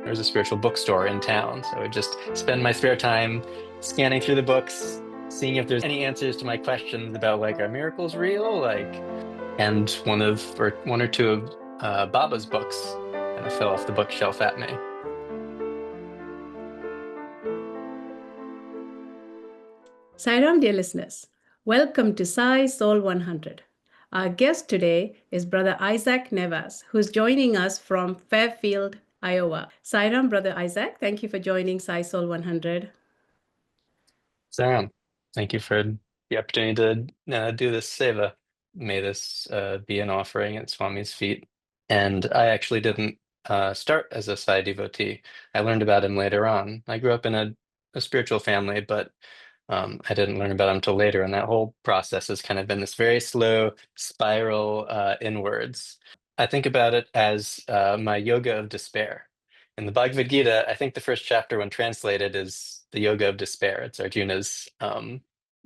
There was a spiritual bookstore in town, so I would just spend my spare time scanning through the books, seeing if there's any answers to my questions about like, are miracles real? And one or two of Baba's books kind of fell off the bookshelf at me. Sairam, dear listeners, welcome to Sai SOUL 100. Our guest today is Brother Isaac Nevas, who's joining us from Fairfield, Iowa. Sairam, Brother Isaac, thank you for joining Sai SOUL 100. Sairam, thank you for the opportunity to do this seva. May this be an offering at Swami's feet. And I actually didn't start as a Sai devotee. I learned about him later on. I grew up in a spiritual family, but I didn't learn about him till later. And that whole process has kind of been this very slow spiral inwards. I think about it as my yoga of despair. In the Bhagavad Gita, I think the first chapter, when translated, is the yoga of despair. It's Arjuna's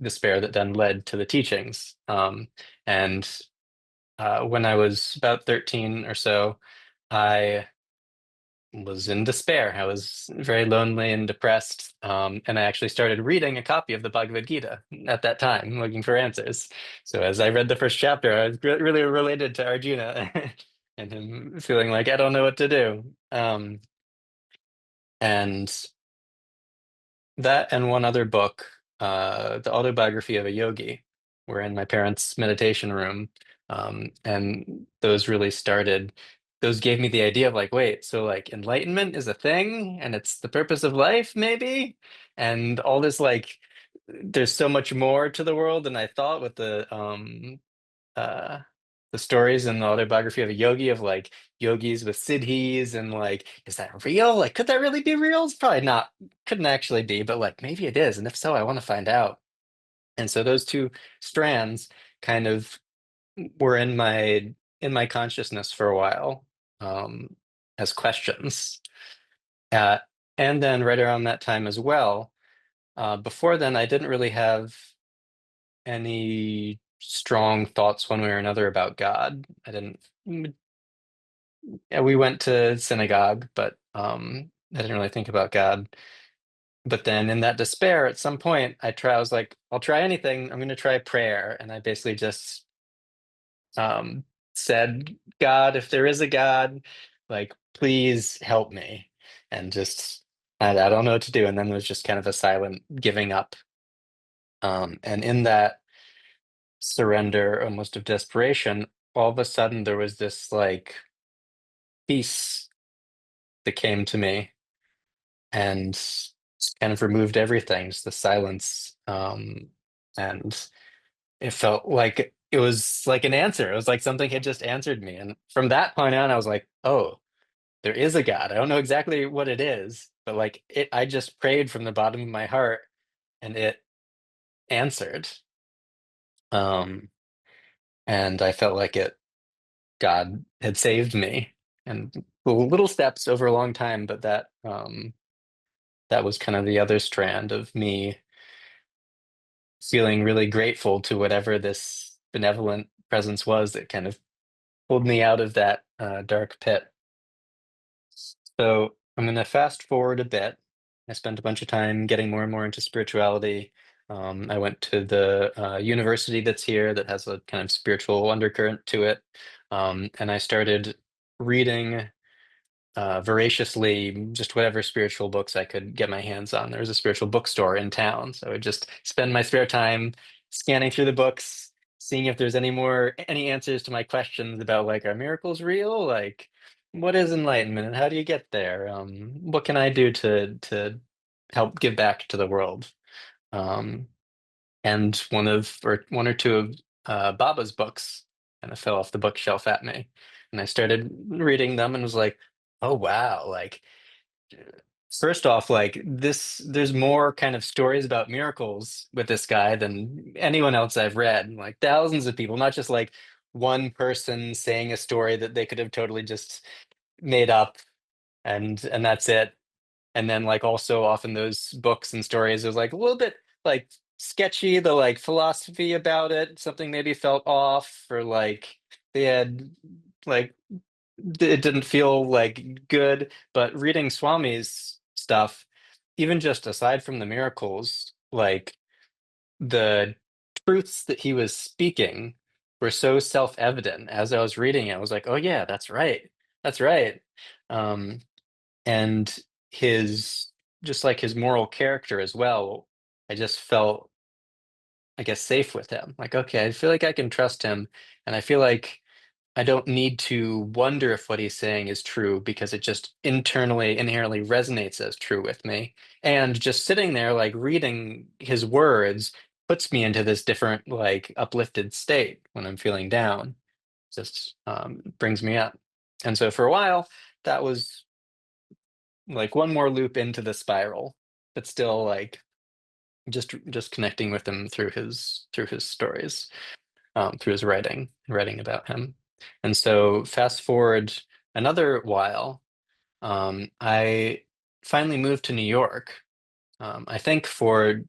despair that then led to the teachings. And when I was about 13 or so, I was in despair. I was very lonely and depressed. And I actually started reading a copy of the Bhagavad Gita at that time, looking for answers. So as I read the first chapter, I was really related to Arjuna and him feeling like, I don't know what to do. And that and one other book, The Autobiography of a Yogi, were in my parents' meditation room. And those gave me the idea of like, wait, so like enlightenment is a thing and it's the purpose of life, maybe? And all this like, there's so much more to the world than I thought with uh the stories in the autobiography of a yogi of like yogis with siddhis and like, is that real? Like, could that really be real? It's probably not, couldn't actually be, but like maybe it is. And if so, I want to find out. And so those two strands kind of were in my consciousness for a while, um, as questions. Uh, and then right around that time as well, before then, I didn't really have any strong thoughts one way or another about God. I didn't. Yeah, we went to synagogue, but I didn't really think about God. But then in that despair, at some point, I was like, I'll try anything. I'm going to try prayer, and I basically just um, said, God, if there is a God, like, please help me, and just I don't know what to do. And then it was just kind of a silent giving up. And in that surrender, almost of desperation, all of a sudden there was this like peace that came to me and kind of removed everything, just the silence. And it felt like it was like an answer. It was like something had just answered me. And from that point on, I was like, oh, there is a God. I don't know exactly what it is, but like I just prayed from the bottom of my heart and it answered. Um, and I felt like God had saved me. And little steps over a long time, but that was kind of the other strand of me feeling really grateful to whatever this benevolent presence was that kind of pulled me out of that dark pit. So I'm going to fast forward a bit. I spent a bunch of time getting more and more into spirituality. I went to the university that's here that has a kind of spiritual undercurrent to it. And I started reading voraciously just whatever spiritual books I could get my hands on. There was a spiritual bookstore in town, so I would just spend my spare time scanning through the books, seeing if there's any answers to my questions about like, are miracles real? Like, what is enlightenment and how do you get there? What can I do to help give back to the world? Um, and one or two of Baba's books kind of fell off the bookshelf at me, and I started reading them and was like, oh wow, like first off, like there's more kind of stories about miracles with this guy than anyone else I've read. Like thousands of people, not just like one person saying a story that they could have totally just made up and that's it. And then like also often those books and stories was like a little bit like sketchy, the like philosophy about it, something maybe felt off, or like they had like it didn't feel like good. But reading Swami's stuff, even just aside from the miracles, like the truths that he was speaking were so self-evident. As I was reading it, I was like, oh yeah, that's right. That's right. Um, and his just like his moral character as well, I just felt, I guess, safe with him. Like, okay, I feel like I can trust him, and I feel like I don't need to wonder if what he's saying is true because it just internally, inherently resonates as true with me. And just sitting there, like reading his words, puts me into this different, like uplifted state when I'm feeling down. Just brings me up. And so for a while, that was like one more loop into the spiral, but still like just connecting with him through his stories, through his writing about him. And so fast forward another while, I finally moved to New York. I think for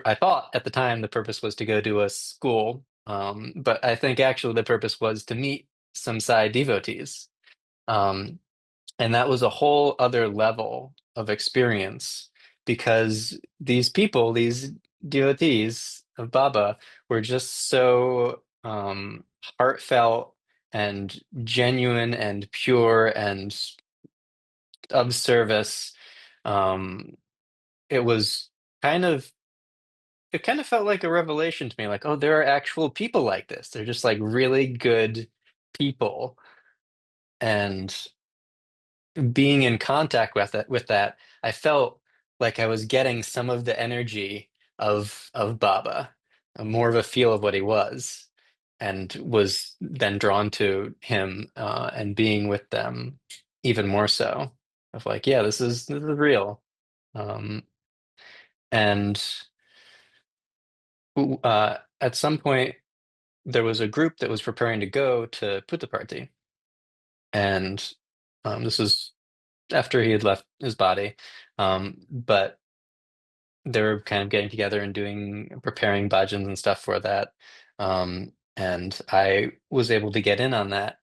I thought at the time the purpose was to go to a school, but I think actually the purpose was to meet some Sai devotees. Um, and that was a whole other level of experience because these people, these devotees of Baba, were just so heartfelt and genuine and pure and of service. Um, it was kind of, it kind of felt like a revelation to me, like, oh, there are actual people like this. They're just like really good people. And being in contact with that, I felt like I was getting some of the energy of Baba, more of a feel of what he was, and was then drawn to him and being with them even more so. Of like, yeah, this is real. Um, and at some point, there was a group that was preparing to go to Puttaparthi, and this was after he had left his body. But they were kind of getting together and preparing bhajans and stuff for that. And I was able to get in on that.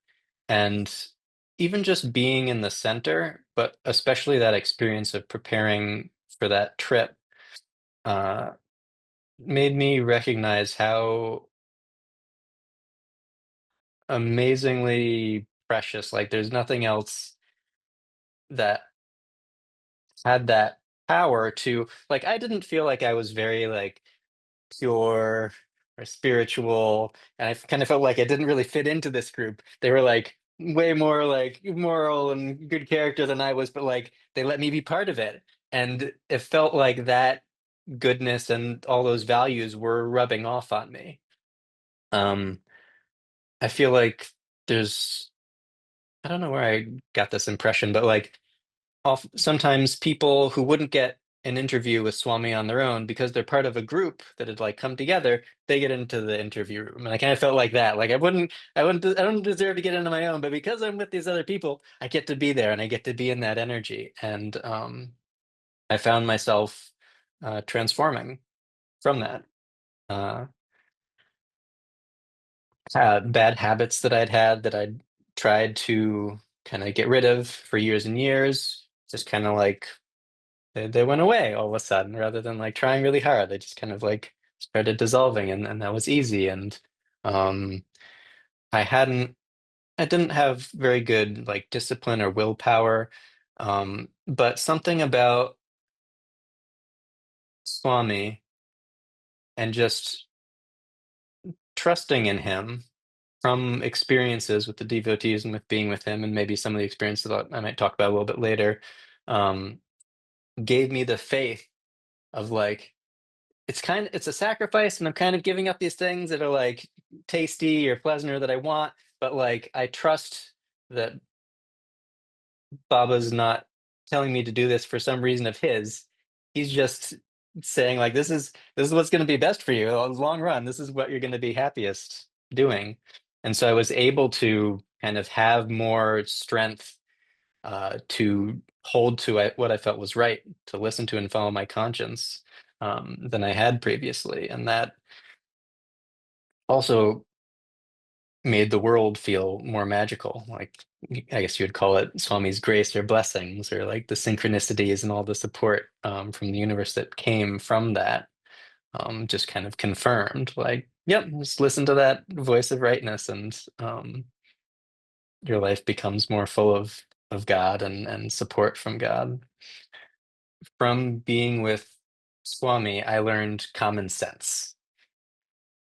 And even just being in the center, but especially that experience of preparing for that trip, uh, made me recognize how amazingly precious, like there's nothing else that had that power to, like, I didn't feel like I was very like pure or spiritual, and I kind of felt like I didn't really fit into this group. They were like way more like moral and good character than I was, but like they let me be part of it, and it felt like that goodness and all those values were rubbing off on me. um I feel like there's, I don't know where I got this impression, but like sometimes people who wouldn't get an interview with Swami on their own because they're part of a group that had like come together, they get into the interview room. And I kind of felt like that. Like I don't deserve to get into my own, but because I'm with these other people, I get to be there and I get to be in that energy. And I found myself transforming from that. Uh, Bad habits that I'd had that I'd tried to kind of get rid of for years and years, just kind of like they went away all of a sudden rather than like trying really hard. They just kind of like started dissolving, and that was easy. And um I hadn't I didn't have very good like discipline or willpower. But something about Swami and just trusting in him from experiences with the devotees and with being with him, and maybe some of the experiences that I might talk about a little bit later, um, gave me the faith of like, it's a sacrifice, and I'm kind of giving up these things that are like tasty or pleasant or that I want, but like I trust that Baba's not telling me to do this for some reason of his. He's just saying like, this is what's going to be best for you in the long run. This is what you're going to be happiest doing. And so I was able to kind of have more strength to hold to what I felt was right, to listen to and follow my conscience, than I had previously. And that also made the world feel more magical. Like I guess you would call it Swami's grace or blessings, or like the synchronicities and all the support from the universe that came from that, just kind of confirmed, like, yep, just listen to that voice of rightness, and your life becomes more full of God and support from God. From being with Swami, I learned common sense,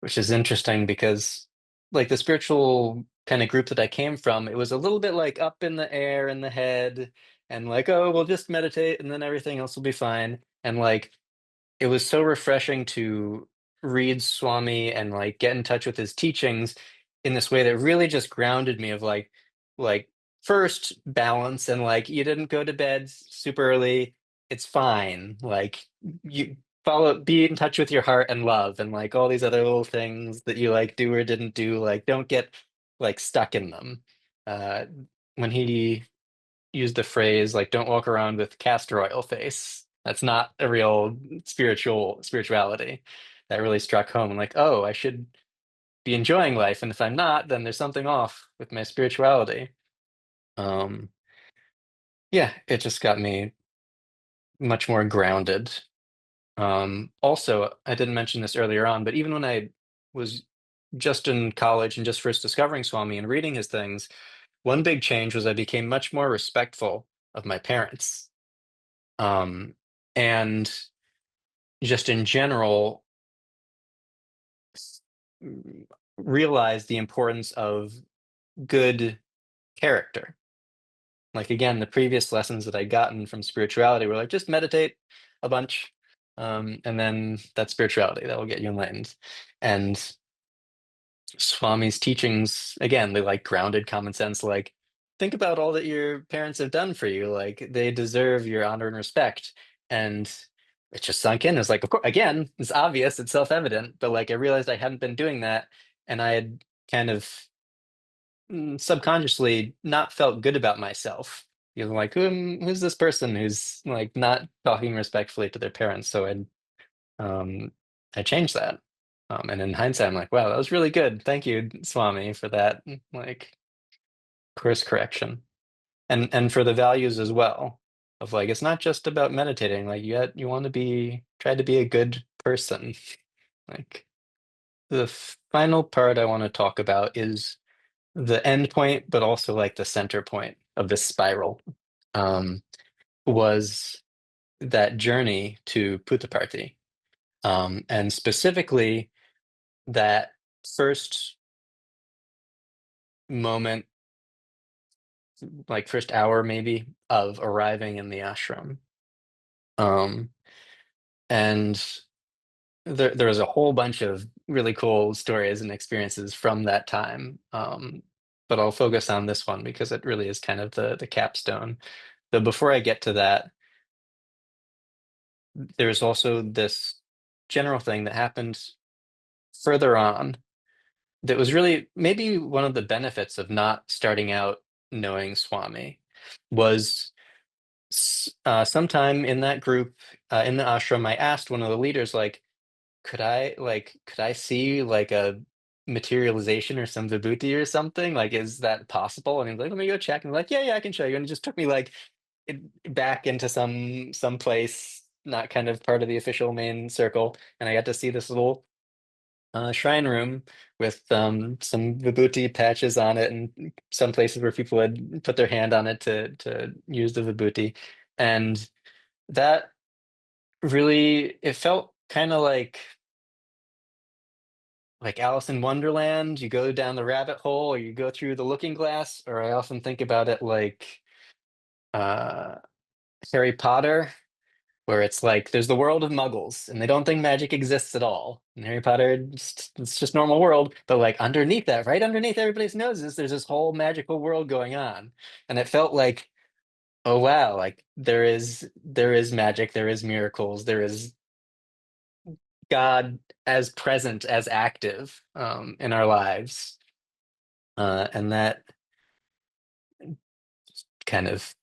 which is interesting because, like, the spiritual kind of group that I came from, it was a little bit like up in the air in the head, and like, oh, we'll just meditate and then everything else will be fine. And like, it was so refreshing to read Swami and like get in touch with his teachings in this way that really just grounded me of like first balance, and like you didn't go to bed super early. It's fine. Like, you be in touch with your heart and love, and like all these other little things that you like do or didn't do, like don't get like stuck in them. Uh when he used the phrase like don't walk around with castor oil face. That's not a real spirituality. That really struck home. I'm like, oh, I should be enjoying life, and if I'm not, then there's something off with my spirituality. Um, yeah, it just got me much more grounded. Also, I didn't mention this earlier on, but even when I was just in college and just first discovering Swami and reading his things, one big change was I became much more respectful of my parents. Um, and just in general, mm, realize the importance of good character. Like, again, the previous lessons that I'd gotten from spirituality were like, just meditate a bunch, and then that's spirituality that will get you enlightened. And Swami's teachings, again, they like grounded common sense, like, think about all that your parents have done for you. Like, they deserve your honor and respect. And it just sunk in. It's like, of course, again, it's obvious, it's self-evident, but like I realized I hadn't been doing that, and I had kind of subconsciously not felt good about myself. You know, like, who's this person who's like not talking respectfully to their parents? So um, I changed that. And in hindsight, I'm like, wow, that was really good. Thank you, Swami, for that, like, course correction. And for the values as well, of like, it's not just about meditating. Like, you want to try to be a good person. Like, the final part I want to talk about is the end point, but also like the center point of this spiral, um, was that journey to Puttaparthi. And specifically that first moment, like first hour maybe, of arriving in the ashram. Um, and there was a whole bunch of really cool stories and experiences from that time. But I'll focus on this one because it really is kind of the capstone. But before I get to that, there's also this general thing that happened further on that was really maybe one of the benefits of not starting out knowing Swami, was sometime in that group, in the ashram, I asked one of the leaders, like, could I see like a materialization or some vibhuti or something? Like, is that possible? And he was like, let me go check. And I'm like, yeah, I can show you. And it just took me like back into some place, not kind of part of the official main circle, and I got to see this little shrine room with some vibhuti patches on it, and some places where people had put their hand on it to use the vibhuti, and that really, it felt kind of like Alice in Wonderland. You go down the rabbit hole, or you go through the looking glass, or I often think about it like uh, Harry Potter, where it's like there's the world of muggles and they don't think magic exists at all. In Harry Potter, it's just normal world. But like underneath that, right underneath everybody's noses, there's this whole magical world going on. And it felt like, oh wow, like there is magic, there is miracles, there is God as present, as active in our lives. And that kind of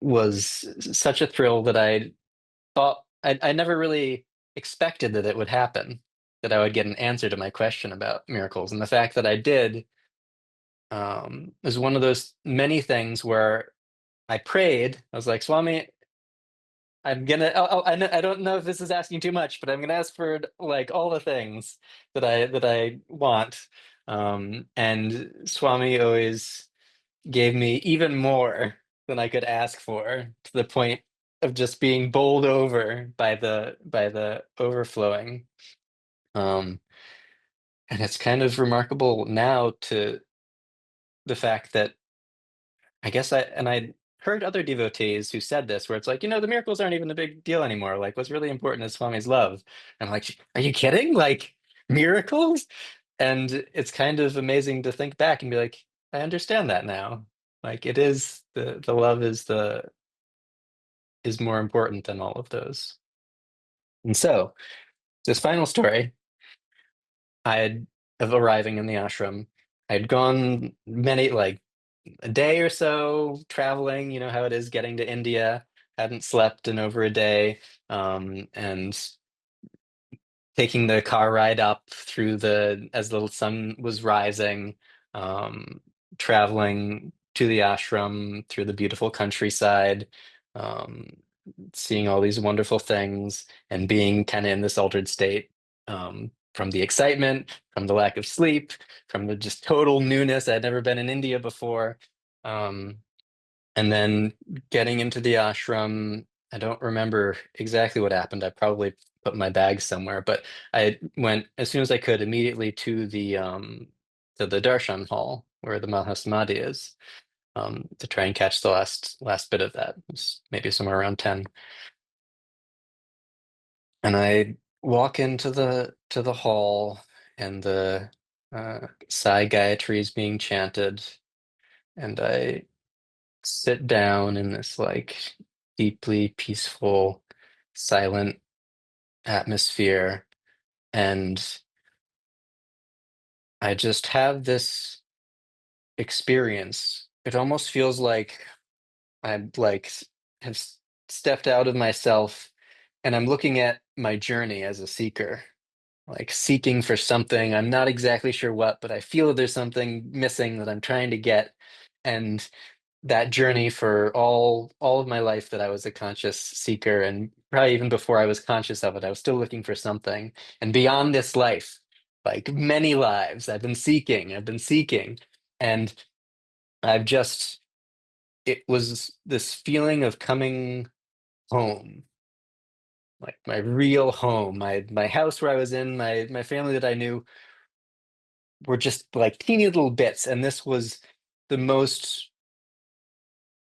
was such a thrill that I never really expected that it would happen, that I would get an answer to my question about miracles. And the fact that I did It was one of those many things where I prayed. I was like, Swami, I don't know if this is asking too much, but I'm gonna ask for like all the things that I want. And Swami always gave me even more than I could ask for, to the point of just being bowled over by the overflowing. Um, and it's kind of remarkable now, to the fact that I heard other devotees who said this, where it's like, the miracles aren't even a big deal anymore. Like, what's really important is Swami's love. And I'm like, are you kidding? Like, miracles? And it's kind of amazing to think back and be like, I understand that now. Like, it is the love is more important than all of those. And so, this final story, I had of arriving in the ashram. I'd gone many, like a day or so traveling, you know how it is getting to India. Hadn't slept in over a day, and taking the car ride up through the as the sun was rising, um, traveling to the ashram through the beautiful countryside, um, seeing all these wonderful things, and being kind of in this altered state, from the excitement, from the lack of sleep, from the just total newness. I'd never been in India before. Um, and then getting into the ashram, I don't remember exactly what happened. I probably put my bag somewhere, but I went as soon as I could immediately to the darshan hall where the Mahasamadhi is, to try and catch the last bit of that. It was maybe somewhere around 10. And I walk into the hall, and the Sai Gayatri is being chanted, and I sit down in this like deeply peaceful, silent atmosphere, and I just have this experience. It almost feels like I'm like have stepped out of myself, and I'm looking at my journey as a seeker, like seeking for something. I'm not exactly sure what, but I feel there's something missing that I'm trying to get. And that journey for all of my life, that I was a conscious seeker, and probably even before I was conscious of it, I was still looking for something. And beyond this life, like many lives, I've been seeking, and I've just it was this feeling of coming home, like my real home, my house where I was in, my family that I knew were just like teeny little bits, and this was the most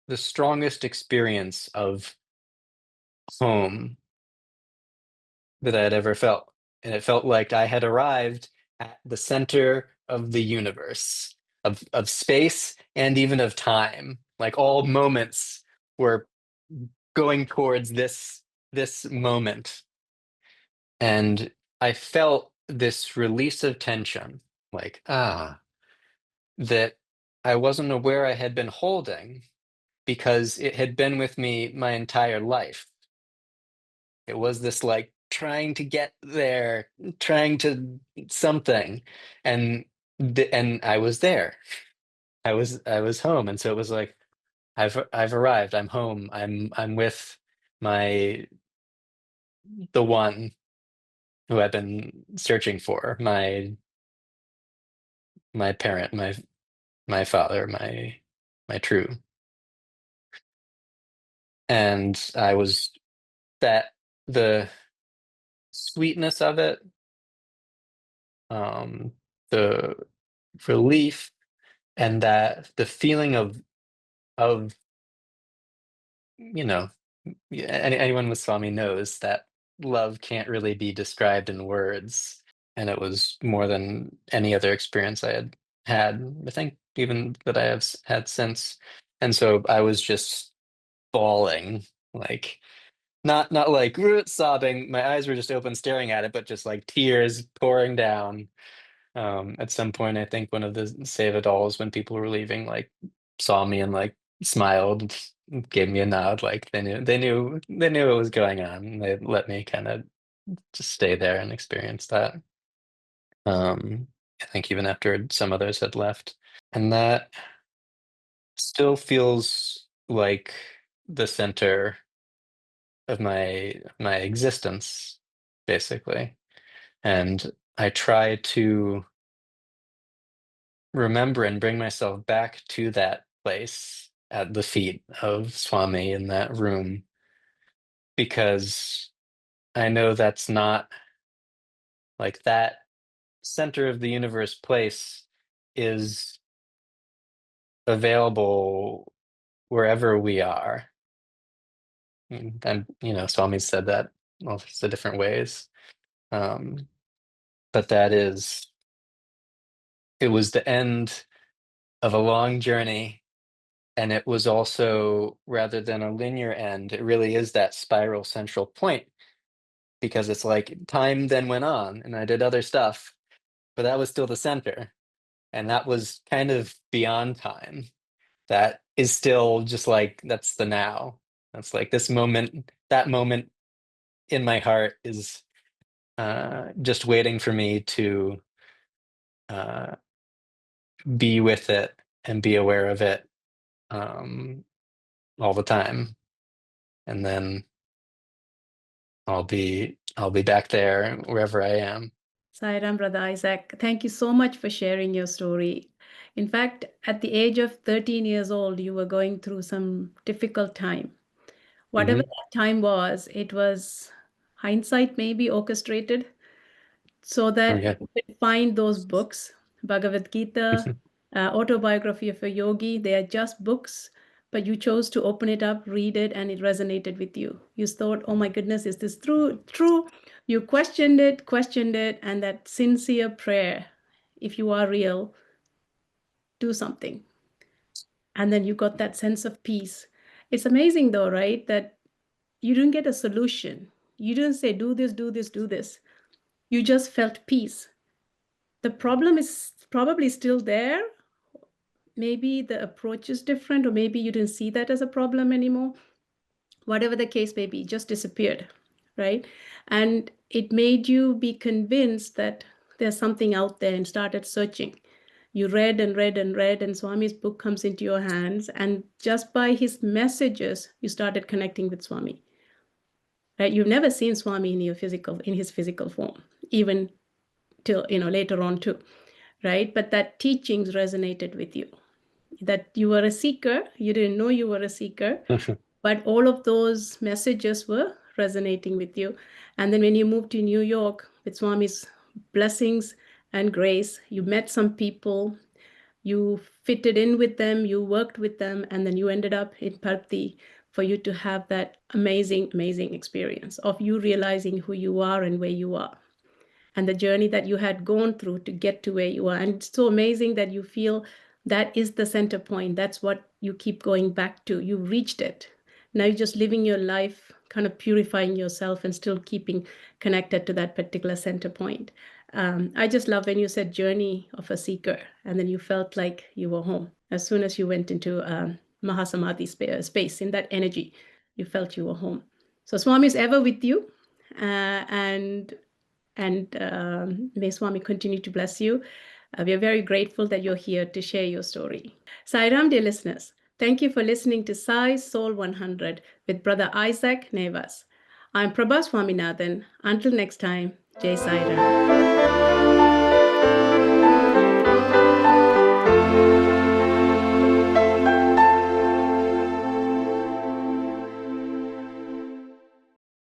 the strongest experience of home that I had ever felt. And it felt like I had arrived at the center of the universe, of space and even of time. Like all moments were going towards this moment. And I felt this release of tension, like, that I wasn't aware I had been holding, because it had been with me my entire life. It was this like trying to get there, trying to something, and and I was there. I was home, and so it was like I've arrived. I'm home. I'm with my the one who I've been searching for, my parent, my father, my true. And I was that the sweetness of it, the relief, and that the feeling of you know anyone with Swami knows that love can't really be described in words, and it was more than any other experience I had had, I think, even that I have had since. And so I was just bawling, like not like sobbing. My eyes were just open staring at it, but just like tears pouring down. At some point, I think one of the Seva dolls, when people were leaving, like saw me and like smiled, gave me a nod, like they knew what was going on. And they let me kind of just stay there and experience that. I think even after some others had left. And that still feels like the center of my existence, basically. And I try to remember and bring myself back to that place at the feet of Swami in that room, because I know that's not like that center of the universe place is available wherever we are. And Swami said that all sorts of different ways. Um, but it was the end of a long journey. And it was also, rather than a linear end, it really is that spiral central point, because it's like time then went on and I did other stuff, but that was still the center. And that was kind of beyond time. That is still just like, that's the now. That's like this moment, that moment in my heart is just waiting for me to uh, be with it and be aware of it um, all the time. And then I'll be back there wherever I am. Sairam, Brother Isaac, thank you so much for sharing your story. In fact, at the age of 13 years old, you were going through some difficult time. Whatever Hmm. that time was, it was hindsight maybe orchestrated so that Okay. you could find those books, Bhagavad Gita, Autobiography of a Yogi. They are just books, but you chose to open it up, read it, and it resonated with you. You thought, "Oh my goodness, is this true?" True. You questioned it, and that sincere prayer, if you are real, do something. And then you got that sense of peace. It's amazing though, right? That you didn't get a solution. You didn't say, do this, do this, do this. You just felt peace. The problem is probably still there. Maybe the approach is different, or maybe you didn't see that as a problem anymore. Whatever the case may be, just disappeared, right? And it made you be convinced that there's something out there and started searching. You read and read and read, and Swami's book comes into your hands. And just by his messages, you started connecting with Swami. Right? You've never seen Swami in his physical form, even till later on too, right? But that teachings resonated with you. That you were a seeker, you didn't know you were a seeker, but all of those messages were resonating with you. And then when you moved to New York with Swami's blessings and grace, you met some people, you fitted in with them, you worked with them, and then you ended up in Parthi for you to have that amazing, amazing experience of you realizing who you are and where you are, and the journey that you had gone through to get to where you are. And it's so amazing that you feel that is the center point. That's what you keep going back to. You reached it. Now you're just living your life, kind of purifying yourself and still keeping connected to that particular center point. I just love when you said journey of a seeker, and then you felt like you were home. As soon as you went into Mahasamadhi space, in that energy, you felt you were home. So Swami is ever with you. And may Swami continue to bless you. We are very grateful that you're here to share your story. Sairam, dear listeners, thank you for listening to Sai Soul 100 with Brother Isaac Nevas. I'm Prabha Swaminathan. Until next time, Jai Sairam.